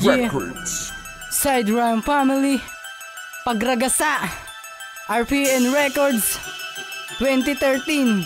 Records. Side Rhyme Family, Pagragasa, RPN Records, 2013.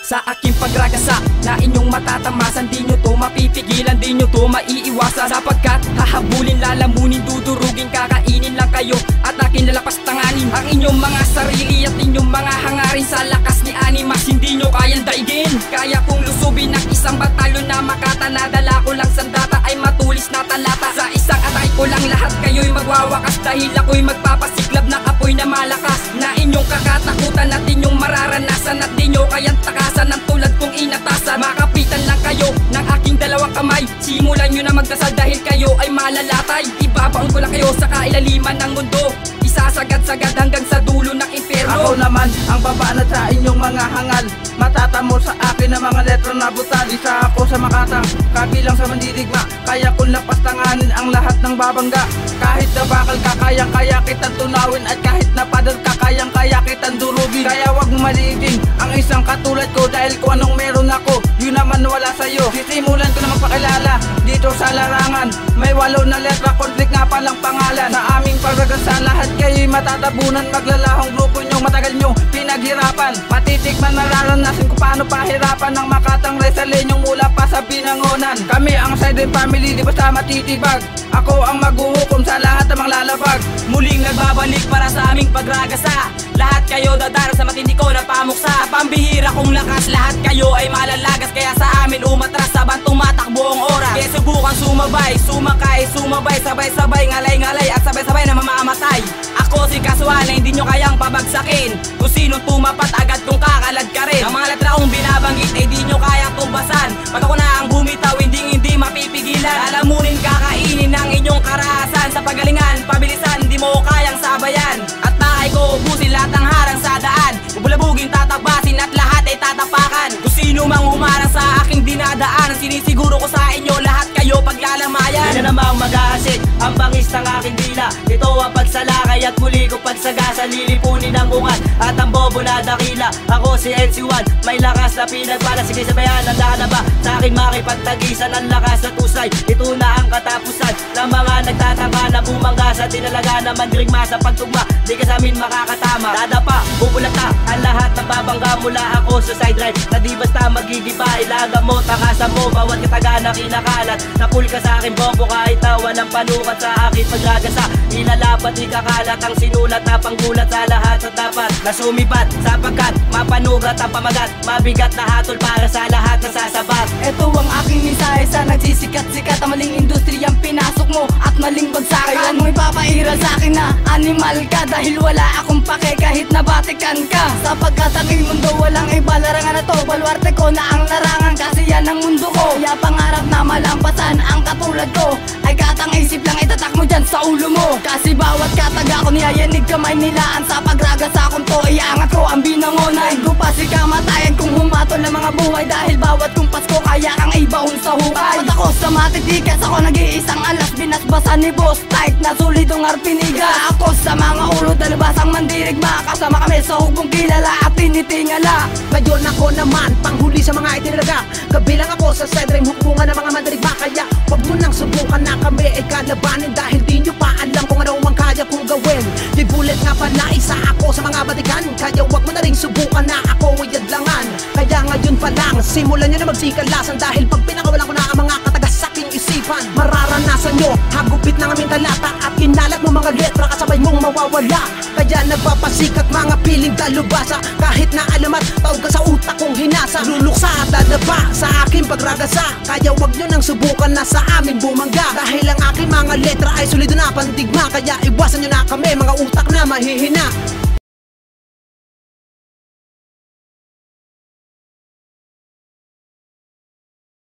Sa aking pagragasa na inyong matatamasan, di nyo to mapipigilan, di nyo to maiiwasan. Sapagkat hahabulin, lalamunin, dudurugin, kakainin lang kayo at akin lalapas tanganin ang inyong mga sarili at inyong mga hangarin. Sa lakas ni Animas, hindi nyo kayang daigin. Kaya kong lusubin ng isang batalyon na makatana. Dala ko lang sandata ay matulis na talata. Sa isang atake ko lang lahat kayo'y magwawakas, dahil ako'y magpapasiklab ng apoy na malakas, na inyong kakatakutan at inyong mararanasan. At di nyo kayang takasan ng tulad kong inatasan. Makapitan lang kayo ng aking dalawang kamay. Simulan nyo na magdasal dahil kayo ay malalatay. Ibabaon ko lang kayo sa kailaliman ng mundo, isasagad-sagad hanggang sa dulo ng impyerno. Ako naman ang babanat sa inyong mga hangal. Matatamo sa akin ang mga letra na butal. Isa ako sa makatang, kabilang sa mandirigma. Kaya kung lapas tanganin ang lahat ng babangga. Kahit na bakal ka, kayang-kaya kitang tunawin. At kahit na pader ka, kayang-kaya kitang durugin. Kaya wag mo maliitin ang isang katulad ko, dahil kung anong meron ako, yun naman wala sa'yo. Sisimulan ko na magpakilala dito sa larangan. May 8 na letra, conflict nga palang pangalan. Sa aming pagragasa, lahat kayo'y matatabunan. Maglalahong grupo nyo, matagal nyo pinaghirapan. Matitikman, mararanasin ko paano pahirapan ng Makatang Rizaleñong mula pa sa Binangonan. Kami ang Side Rhyme Family, di basta matitibag. Ako ang maghuhukom sa lahat ng mga lalabag. Muling nagbabalik para sa aming pagragasa. Lahat kayo dadara sa matindi ko na pamuksa. Pambihira kong lakas, lahat kayo ay malalagas. Kaya sa amin umatras, sabang tumatakbo ang oras. Kaya subukan sumabay, sumakay, sumabay, sabay-sabay, ngalay-ngalay at sabay-sabay na mamamatay. Ako si Kasuan na hindi nyo kayang pabagsakin. Kung sinong tumapat, agad kong kakalad ka rin. Ang mga letra kong binabanggit ay di nyo kayang tumbasan. Pag ako na ang bumitaw, hindi mapipigilan. Lalamunin, kakainin ang inyong karahasan. Sa pagalingan, pabilisan, di mo kayang sabayan. At nakay ko ubusin lahat ng harang sa daan. Bubulabugin, tatabasin at lahat ay tatapakan. Kung sino mang humarang sa aking dinadaan, sinisiguro ko sa inyo lahat kayo paglalamayan. Yan na namang mag-aasik ang bangis ng aking dila. Ito ang pagsalakay at muli ko pagsagasa. Lilipunin ang ungat at ang bobo na dakila. Ako si NC1, may lakas na pinagpala. Sige sabayan, handa na ba sa aking makipagtagisan? Ang lakas at usay, ito na ang katapusan ng mga nagtatanga na bumangga sa tinalaga na mandirigma sa pagtugma. Di ka sa amin makakatama, dadapa, bubulata ang lahat ng babangga mula ako sa Side Rhyme. Na di basta magigiba, ilaga mo, takasan mo, bawat kataga na kinakalat. Napul ka sa aking bombo kahit na walang panukat sa aking pagragasa. Ilalapat, ikakalat ang sinulat na panggulat sa lahat at dapat na sumipat. Sapagkat mapanugat ang pamagat, mabigat na hatol para sa lahat na sasabat. Ito ang aking mensahe sa nagsisikat-sikat. Ang maling industriyang pinasok mo at maling bagsakan. Kailan mo ipapairal sa akin na animal ka, dahil wala akong pake kahit nabatikan ka. Sapagkat ang mundo walang iba, larangan na to, balwarte ko na ang larangan. Kasi yan ang mundo ko, kaya pangarap na malampasan ang katulad ko ay katang isip lang itatak mo dyan sa ulo mo. Kasi bawat kataga ko niyayanig kamay nilaan. Sa pagragasa kong to, iangat ko ang Binangonan. Ko pa si kamatayan kung humatol ng mga buhay, dahil bawat kumpas ko kaya kang ibaon sa hukay. At ako sa matitikas, ako nag-iisang alas, binasbasan ni Boss Tight na solidong arpiniga. Ako sa mga ulo, dalabasang mandirigma. Kasama kami sa hugong kilala at tinitingala. Ngayon ako naman, panghuli sa mga itinalaga. Kabilang ako sa Side Rhyme, hukungan ng mga mandirigma. Kaya wag mo nang subukan na kami ay kalabanin, dahil di nyo pa alam kung ano mang kaya kong gawin. Di bullet nga pala, isa ako sa mga batikan. Kaya wag mo na rin subukan na ako ay adlangan. Kaya ngayon pa lang, simulan nyo na magsikalasan, dahil pag pinakawalan ko na ang mga katagas sa aking isipan, mararanasan nyo hagupit ng aming talata at kinalat mo mga letra, kasabay mong mawawala. Kaya nagpapasikat mga piling dalubasa, kahit na alamat, tawag ka sa utak kong hinasa. Luluksa at dadaba sa aking pagragasa. Kaya wag nyo nang subukan na sa amin bumangga, dahil ang aking mga letra ay solido na pandigma. Kaya iwasan nyo na kami, mga utak na mahihina.